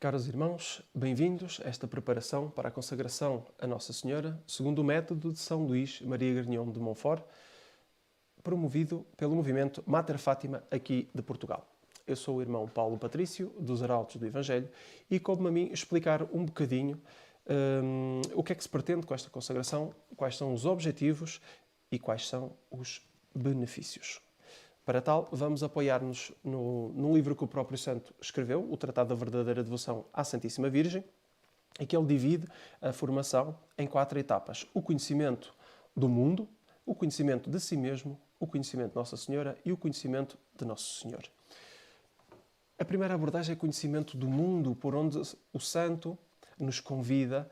Caros irmãos, bem-vindos a esta preparação para a consagração a Nossa Senhora, segundo o método de São Luís Maria Grignion de Montfort, promovido pelo movimento Mater Fátima aqui de Portugal. Eu sou o irmão Paulo Patrício, dos Arautos do Evangelho, e coube-me a mim explicar um bocadinho o que é que se pretende com esta consagração, quais são os objetivos e quais são os benefícios. Para tal, vamos apoiar-nos num livro que o próprio santo escreveu, o Tratado da Verdadeira Devoção à Santíssima Virgem, em que ele divide a formação em 4 etapas. O conhecimento do mundo, o conhecimento de si mesmo, o conhecimento de Nossa Senhora e o conhecimento de Nosso Senhor. A primeira abordagem é o conhecimento do mundo, por onde o santo nos convida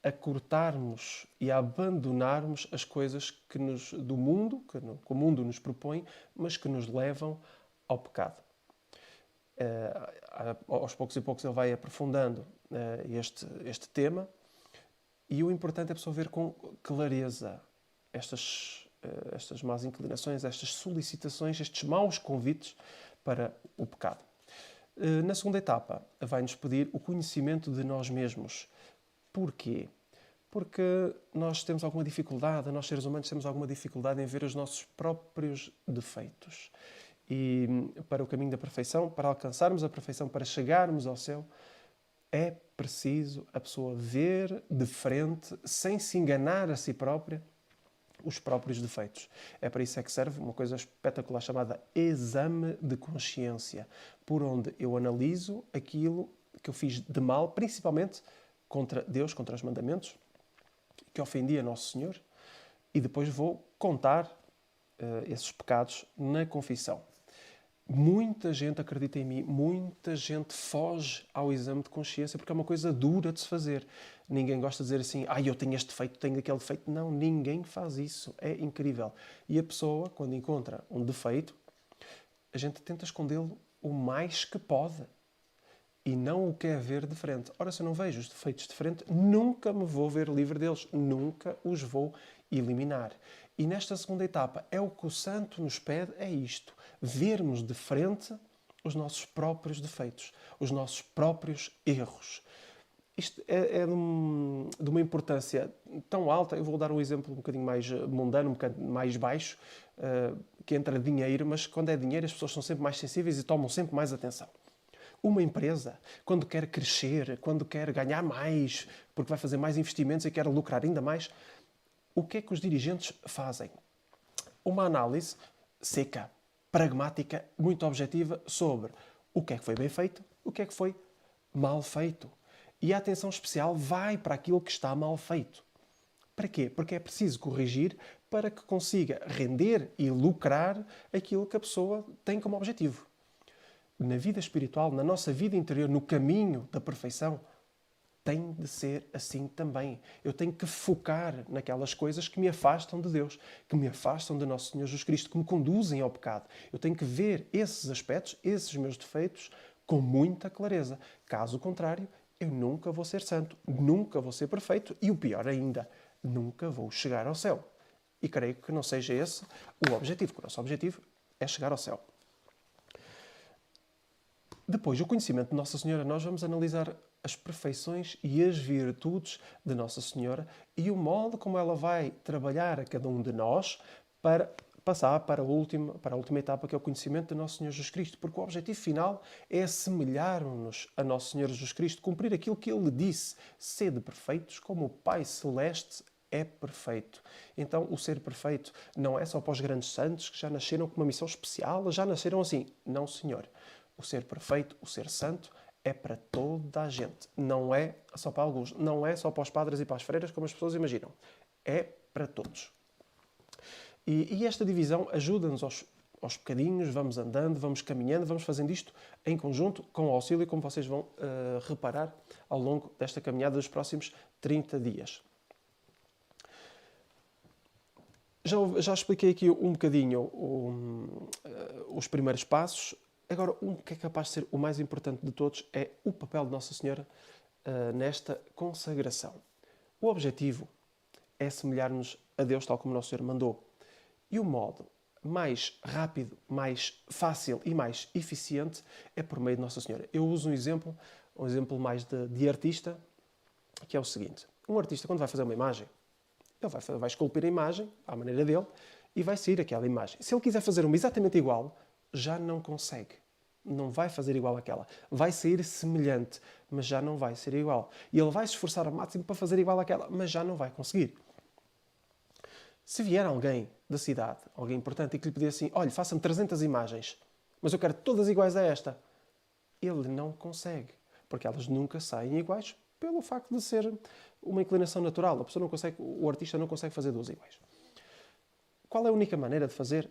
a cortarmos e a abandonarmos as coisas do mundo, que o mundo nos propõe, mas que nos levam ao pecado. Aos poucos e poucos ele vai aprofundando este tema, e o importante é a pessoa ver com clareza estas más inclinações, estas solicitações, estes maus convites para o pecado. Na segunda etapa, vai-nos pedir o conhecimento de nós mesmos. Porquê? Porque nós temos alguma dificuldade, nós seres humanos temos alguma dificuldade em ver os nossos próprios defeitos. E para o caminho da perfeição, para alcançarmos a perfeição, para chegarmos ao céu, é preciso a pessoa ver de frente, sem se enganar a si própria, os próprios defeitos. É para isso que serve uma coisa espetacular chamada exame de consciência, por onde eu analiso aquilo que eu fiz de mal, principalmente contra Deus, contra os mandamentos, que ofendia Nosso Senhor, e depois vou contar esses pecados na confissão. Muita gente acredita em mim, muita gente foge ao exame de consciência porque é uma coisa dura de se fazer. Ninguém gosta de dizer assim, eu tenho este defeito, tenho aquele defeito. Não, ninguém faz isso. É incrível. E a pessoa, quando encontra um defeito, a gente tenta escondê-lo o mais que pode. E não o quer ver de frente. Ora, se eu não vejo os defeitos de frente, nunca me vou ver livre deles. Nunca os vou eliminar. E nesta segunda etapa, é o que o santo nos pede, é isto. Vermos de frente os nossos próprios defeitos, os nossos próprios erros. Isto é de uma importância tão alta. Eu vou dar um exemplo um bocadinho mais mundano, um bocadinho mais baixo, que entra dinheiro, mas quando é dinheiro as pessoas são sempre mais sensíveis e tomam sempre mais atenção. Uma empresa, quando quer crescer, quando quer ganhar mais, porque vai fazer mais investimentos e quer lucrar ainda mais, o que é que os dirigentes fazem? Uma análise seca, pragmática, muito objetiva sobre o que é que foi bem feito, o que é que foi mal feito. E a atenção especial vai para aquilo que está mal feito. Para quê? Porque é preciso corrigir para que consiga render e lucrar aquilo que a pessoa tem como objetivo. Na vida espiritual, na nossa vida interior, no caminho da perfeição, tem de ser assim também. Eu tenho que focar naquelas coisas que me afastam de Deus, que me afastam de Nosso Senhor Jesus Cristo, que me conduzem ao pecado. Eu tenho que ver esses aspectos, esses meus defeitos, com muita clareza. Caso contrário, eu nunca vou ser santo, nunca vou ser perfeito e, o pior ainda, nunca vou chegar ao céu. E creio que não seja esse o objetivo, porque o nosso objetivo é chegar ao céu. Depois, o conhecimento de Nossa Senhora, nós vamos analisar as perfeições e as virtudes de Nossa Senhora e o modo como ela vai trabalhar a cada um de nós para passar para a última etapa, que é o conhecimento de Nosso Senhor Jesus Cristo, porque o objetivo final é assemelharmos-nos a Nosso Senhor Jesus Cristo, cumprir aquilo que Ele disse, sede perfeitos como o Pai Celeste é perfeito. Então, o ser perfeito não é só para os grandes santos que já nasceram com uma missão especial, já nasceram assim. Não, Senhor. O ser perfeito, o ser santo, é para toda a gente. Não é só para alguns. Não é só para os padres e para as freiras, como as pessoas imaginam. É para todos. E esta divisão ajuda-nos aos bocadinhos, vamos andando, vamos caminhando, vamos fazendo isto em conjunto, com o auxílio, como vocês vão reparar ao longo desta caminhada dos próximos 30 dias. Já expliquei aqui um bocadinho os primeiros passos. Agora, o que é capaz de ser o mais importante de todos é o papel de Nossa Senhora nesta consagração. O objetivo é assemelhar-nos a Deus tal como o Nosso Senhor mandou. E o modo mais rápido, mais fácil e mais eficiente é por meio de Nossa Senhora. Eu uso um exemplo um exemplo mais de artista, que é o seguinte. Um artista, quando vai fazer uma imagem, ele vai esculpir a imagem, à maneira dele, e vai sair aquela imagem. Se ele quiser fazer uma exatamente igual, já não consegue. Não vai fazer igual àquela. Vai sair semelhante, mas já não vai ser igual. E ele vai se esforçar ao máximo para fazer igual àquela, mas já não vai conseguir. Se vier alguém da cidade, alguém importante, e que lhe pedir assim, olha, faça-me 300 imagens, mas eu quero todas iguais a esta, ele não consegue, porque elas nunca saem iguais pelo facto de ser uma inclinação natural. A pessoa não consegue, o artista não consegue fazer duas iguais. Qual é a única maneira de fazer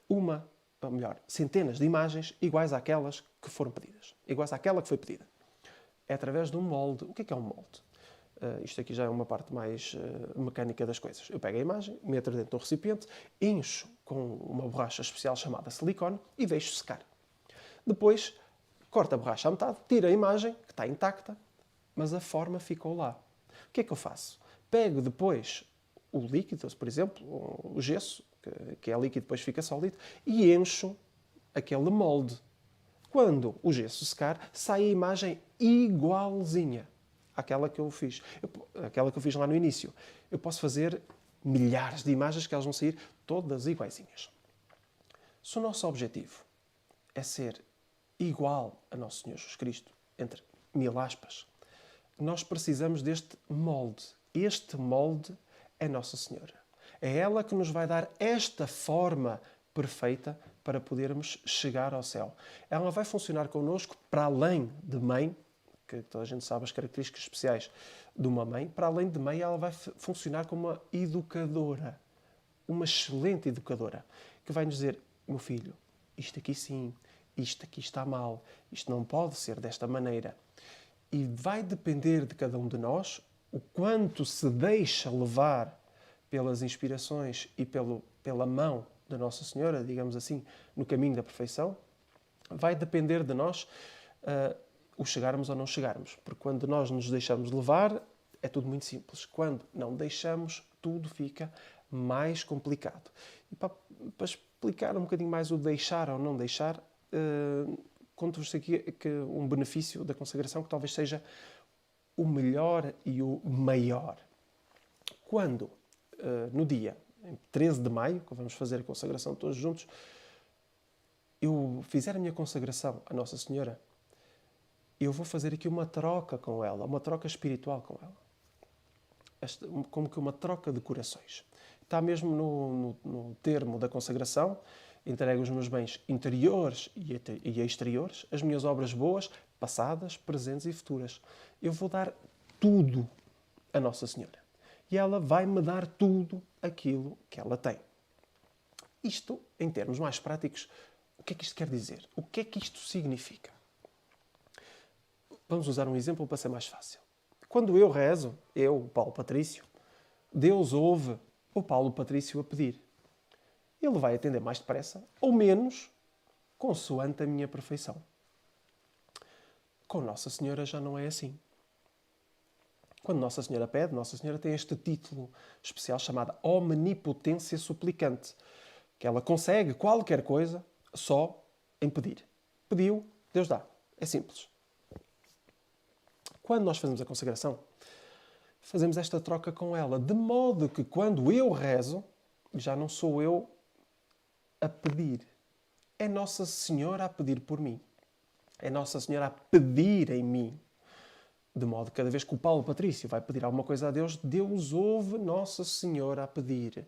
uma, ou melhor, centenas de imagens iguais àquelas que foram pedidas? Iguais àquela que foi pedida. É através de um molde. O que é um molde? Isto aqui já é uma parte mais mecânica das coisas. Eu pego a imagem, meto dentro de um recipiente, encho com uma borracha especial chamada silicone e deixo secar. Depois, corto a borracha à metade, tiro a imagem, que está intacta, mas a forma ficou lá. O que é que eu faço? Pego depois o líquido, por exemplo, o gesso, que é líquido e depois fica sólido, e encho aquele molde. Quando o gesso secar, sai a imagem igualzinha àquela que eu fiz. Aquela que eu fiz lá no início. Eu posso fazer milhares de imagens que elas vão sair todas iguaizinhas. Se o nosso objetivo é ser igual a Nosso Senhor Jesus Cristo, entre 1000 aspas, nós precisamos deste molde. Este molde é Nossa Senhora. É ela que nos vai dar esta forma perfeita para podermos chegar ao céu. Ela vai funcionar connosco para além de mãe, que toda a gente sabe as características especiais de uma mãe, para além de mãe ela vai funcionar como uma educadora, uma excelente educadora, que vai nos dizer, meu filho, isto aqui sim, isto aqui está mal, isto não pode ser desta maneira. E vai depender de cada um de nós o quanto se deixa levar pelas inspirações e pela mão da Nossa Senhora, digamos assim, no caminho da perfeição. Vai depender de nós o chegarmos ou não chegarmos. Porque quando nós nos deixamos levar, é tudo muito simples. Quando não deixamos, tudo fica mais complicado. E para explicar um bocadinho mais o deixar ou não deixar, conto-vos aqui que um benefício da consagração que talvez seja o melhor e o maior. Quando, no dia 13 de maio, que vamos fazer a consagração todos juntos, eu fizer a minha consagração à Nossa Senhora, eu vou fazer aqui uma troca com ela, uma troca espiritual com ela. Como que uma troca de corações. Está mesmo no termo da consagração, entrego os meus bens interiores e exteriores, as minhas obras boas, passadas, presentes e futuras. Eu vou dar tudo a Nossa Senhora. E ela vai-me dar tudo aquilo que ela tem. Isto, em termos mais práticos, o que é que isto quer dizer? O que é que isto significa? Vamos usar um exemplo para ser mais fácil. Quando eu rezo, eu, Paulo Patrício, Deus ouve o Paulo Patrício a pedir. Ele vai atender mais depressa ou menos, consoante a minha perfeição. Com Nossa Senhora já não é assim. Quando Nossa Senhora pede, Nossa Senhora tem este título especial chamado Omnipotência Suplicante, que ela consegue qualquer coisa só em pedir. Pediu, Deus dá. É simples. Quando nós fazemos a consagração, fazemos esta troca com ela, de modo que quando eu rezo, já não sou eu a pedir. É Nossa Senhora a pedir por mim. É Nossa Senhora a pedir em mim. De modo que cada vez que o Paulo Patrício vai pedir alguma coisa a Deus, Deus ouve Nossa Senhora a pedir.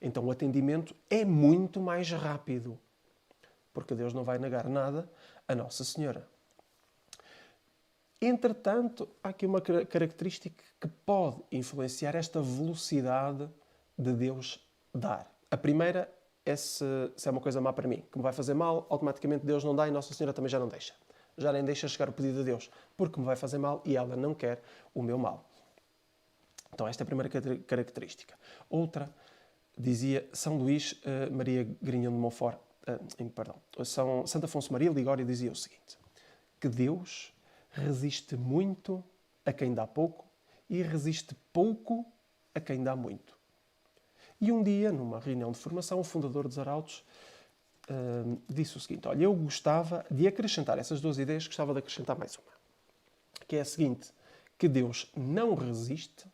Então o atendimento é muito mais rápido. Porque Deus não vai negar nada a Nossa Senhora. Entretanto, há aqui uma característica que pode influenciar esta velocidade de Deus dar. A primeira é se é uma coisa má para mim, que me vai fazer mal, automaticamente Deus não dá e Nossa Senhora também já não deixa. Já nem deixa chegar o pedido a Deus, porque me vai fazer mal e ela não quer o meu mal. Então esta é a primeira característica. Outra, dizia São Luís Maria Grignion de Montfort, Santo Afonso Maria Ligório dizia o seguinte, que Deus resiste muito a quem dá pouco e resiste pouco a quem dá muito. E um dia, numa reunião de formação, o fundador dos Arautos disse o seguinte, olha, eu gostava de acrescentar essas duas ideias, gostava de acrescentar mais uma. que é a seguinte, que Deus não resiste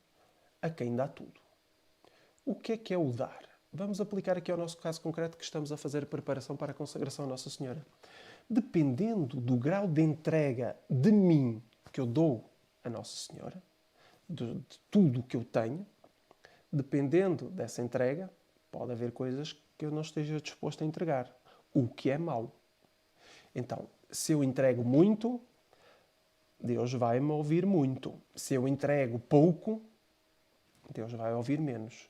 a quem dá tudo. O que é o dar? Vamos aplicar aqui ao nosso caso concreto que estamos a fazer a preparação para a consagração a Nossa Senhora. Dependendo do grau de entrega de mim que eu dou a Nossa Senhora, de tudo o que eu tenho, dependendo dessa entrega, pode haver coisas que eu não esteja disposto a entregar, o que é mau. Então, se eu entrego muito, Deus vai me ouvir muito. Se eu entrego pouco, Deus vai ouvir menos.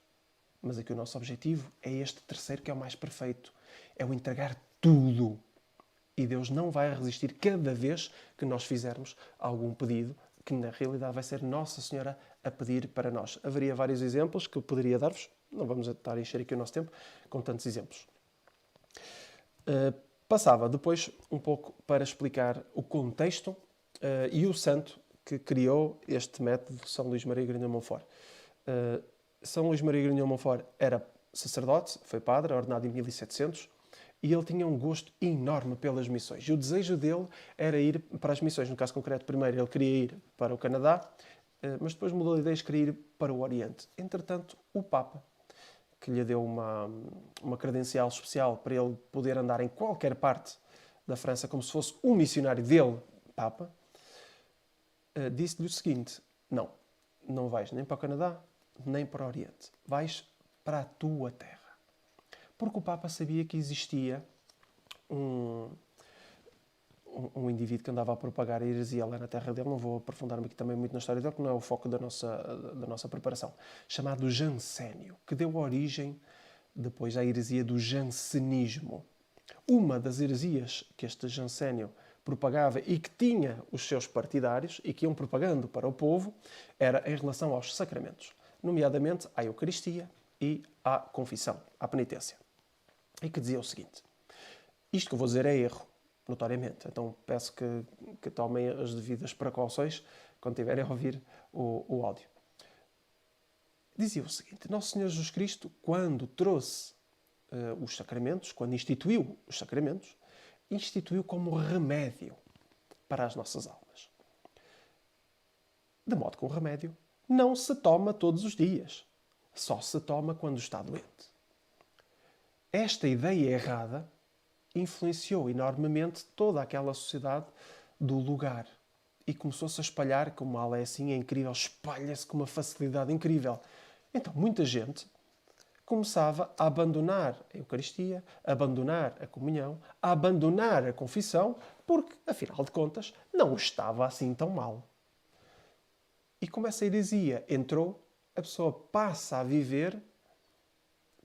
Mas aqui o nosso objetivo é este terceiro, que é o mais perfeito. É o entregar tudo. E Deus não vai resistir cada vez que nós fizermos algum pedido, que na realidade vai ser Nossa Senhora a pedir para nós. Haveria vários exemplos que eu poderia dar-vos. Não vamos estar a encher aqui o nosso tempo com tantos exemplos. Passava depois um pouco para explicar o contexto e o santo que criou este método, São Luís Maria Grignion Montfort. São Luís Maria Grignion Montfort era sacerdote, foi padre, ordenado em 1700, e ele tinha um gosto enorme pelas missões. E o desejo dele era ir para as missões. No caso concreto, primeiro ele queria ir para o Canadá, mas depois mudou de ideias, queria ir para o Oriente. Entretanto, o Papa, que lhe deu uma credencial especial para ele poder andar em qualquer parte da França como se fosse um missionário dele, Papa, disse-lhe o seguinte: não vais nem para o Canadá, nem para o Oriente. Vais para a tua terra. Porque o Papa sabia que existia um indivíduo que andava a propagar a heresia lá na terra dele. Não vou aprofundar-me aqui também muito na história dele, porque não é o foco da nossa preparação. Chamado Jansénio, que deu origem depois à heresia do jansenismo. Uma das heresias que este Jansénio propagava e que tinha os seus partidários e que iam propagando para o povo era em relação aos sacramentos, nomeadamente à Eucaristia e à confissão, à penitência. E que dizia o seguinte: isto que eu vou dizer é erro, notoriamente, então peço que tomem as devidas precauções quando tiverem a ouvir o áudio. Dizia o seguinte: Nosso Senhor Jesus Cristo, quando trouxe os sacramentos, quando instituiu os sacramentos, instituiu como remédio para as nossas almas. De modo que o remédio não se toma todos os dias, só se toma quando está doente. Esta ideia errada influenciou enormemente toda aquela sociedade do lugar e começou-se a espalhar, como mal é assim, é incrível, espalha-se com uma facilidade incrível. Então, muita gente começava a abandonar a Eucaristia, a abandonar a comunhão, a abandonar a confissão, porque, afinal de contas, não estava assim tão mal. E como essa heresia entrou, a pessoa passa a viver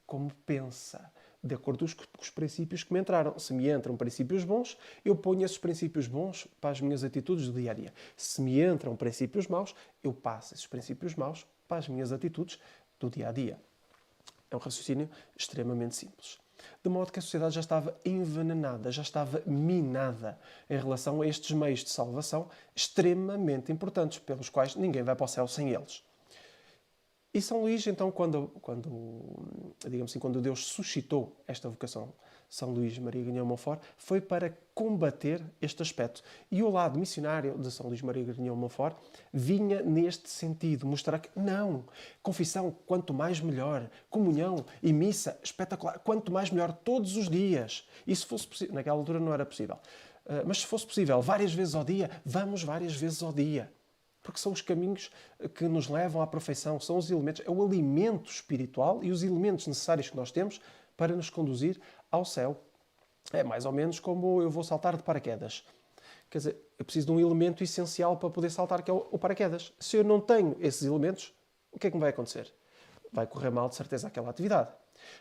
como pensa, de acordo com os princípios que me entraram. Se me entram princípios bons, eu ponho esses princípios bons para as minhas atitudes do dia a dia. Se me entram princípios maus, eu passo esses princípios maus para as minhas atitudes do dia a dia. É um raciocínio extremamente simples. De modo que a sociedade já estava envenenada, já estava minada em relação a estes meios de salvação extremamente importantes, pelos quais ninguém vai para o céu sem eles. E São Luís, então, quando Deus suscitou esta vocação, São Luís Maria Grignion Montfort, foi para combater este aspecto. E o lado missionário de São Luís Maria Grignion Montfort vinha neste sentido, mostrar que não, confissão, quanto mais melhor, comunhão e missa, espetacular, quanto mais melhor, todos os dias. E se fosse possível, naquela altura não era possível, mas se fosse possível, várias vezes ao dia, vamos várias vezes ao dia. Porque são os caminhos que nos levam à perfeição, são os elementos, é o alimento espiritual e os elementos necessários que nós temos para nos conduzir ao céu. É mais ou menos como eu vou saltar de paraquedas. Quer dizer, eu preciso de um elemento essencial para poder saltar, que é o paraquedas. Se eu não tenho esses elementos, o que é que me vai acontecer? Vai correr mal, de certeza, aquela atividade.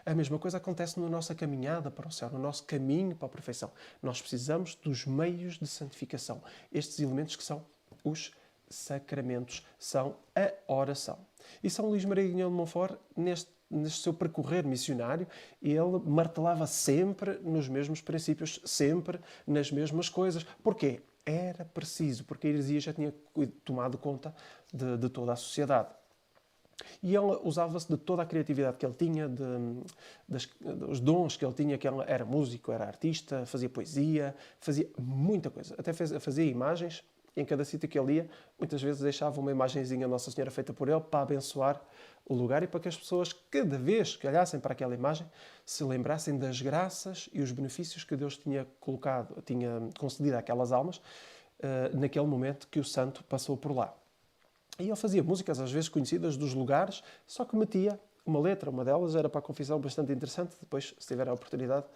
A mesma coisa acontece na nossa caminhada para o céu, no nosso caminho para a perfeição. Nós precisamos dos meios de santificação. Estes elementos que são os sacramentos, são a oração. E São Luís Maria Grignion de Montfort, neste seu percorrer missionário, ele martelava sempre nos mesmos princípios, sempre nas mesmas coisas. Porquê? Era preciso, porque a heresia já tinha tomado conta de toda a sociedade. E ele usava-se de toda a criatividade que ele tinha, dos dons que ele tinha, que ele era músico, era artista, fazia poesia, fazia muita coisa. Até fazia imagens E em cada sítio que ele ia, muitas vezes deixava uma imagenzinha de Nossa Senhora feita por ele para abençoar o lugar e para que as pessoas, cada vez que olhassem para aquela imagem, se lembrassem das graças e os benefícios que Deus tinha colocado, tinha concedido àquelas almas, naquele momento que o santo passou por lá. E ele fazia músicas, às vezes conhecidas, dos lugares, só que metia uma letra. Uma delas era para a confissão, bastante interessante. Depois, se tiver a oportunidade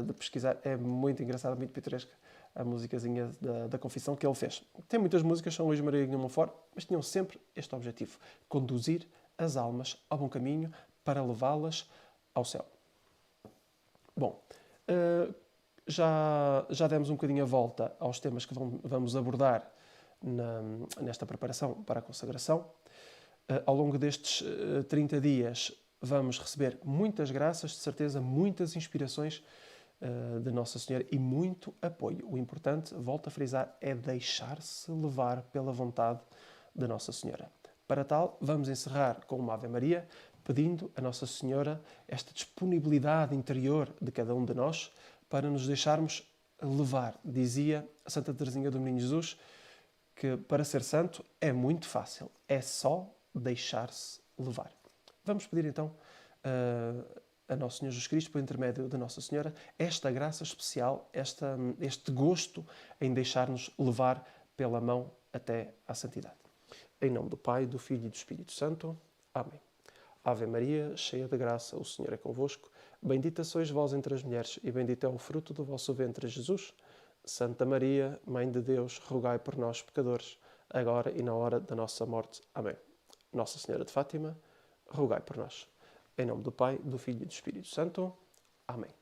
de pesquisar, é muito engraçada, muito pitoresca, a musicazinha da confissão que ele fez. Tem muitas músicas, São Luís Maria de Monfort, mas tinham sempre este objetivo: conduzir as almas ao bom caminho para levá-las ao céu. Bom, já demos um bocadinho a volta aos temas que vamos abordar nesta preparação para a consagração. Ao longo destes 30 dias vamos receber muitas graças, de certeza, muitas inspirações de Nossa Senhora e muito apoio. O importante, volto a frisar, é deixar-se levar pela vontade de Nossa Senhora. Para tal, vamos encerrar com uma Ave Maria, pedindo a Nossa Senhora esta disponibilidade interior de cada um de nós para nos deixarmos levar. Dizia a Santa Teresinha do Menino Jesus que para ser santo é muito fácil, é só deixar-se levar. Vamos pedir então a Nosso Senhor Jesus Cristo, por intermédio de Nossa Senhora, esta graça especial, este gosto em deixar-nos levar pela mão até à santidade. Em nome do Pai, do Filho e do Espírito Santo. Amém. Ave Maria, cheia de graça, o Senhor é convosco. Bendita sois vós entre as mulheres e bendito é o fruto do vosso ventre, Jesus. Santa Maria, Mãe de Deus, rogai por nós, pecadores, agora e na hora da nossa morte. Amém. Nossa Senhora de Fátima, rogai por nós. Em nome do Pai, do Filho e do Espírito Santo. Amém.